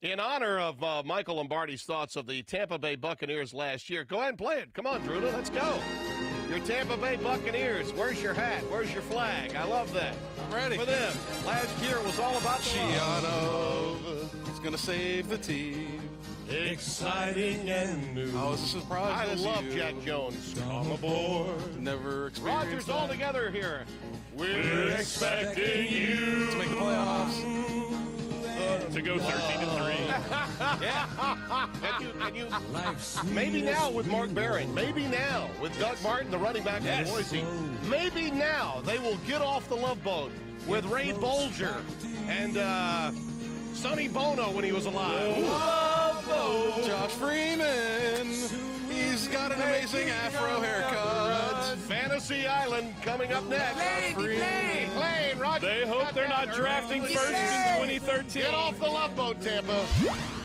In honor of Michael Lombardi's thoughts of the Tampa Bay Buccaneers last year, go ahead and play it. Come on, Druda, let's go. Your Tampa Bay Buccaneers. Where's your hat? Where's your flag? I love that. I'm ready. For them. Last year was all about the Gianno is going to save the team. Exciting and new. I was surprised. I love Jack Jones. Come aboard. Never experienced Rogers that. all together here. We're expecting you to make the playoffs. To go 13-3. Yeah. Can you maybe now with Mark Barron, maybe now with Doug Martin, the running back from Boise, maybe now they will get off the Love Boat with Ray Bolger and Sonny Bono when he was alive. Love Boat. Josh Freeman. He's got an amazing afro haircut. Fantasy Island coming up next. Playing, Roger. They hope they're not drafting first in 2013. Get off the Love Boat, Tampa.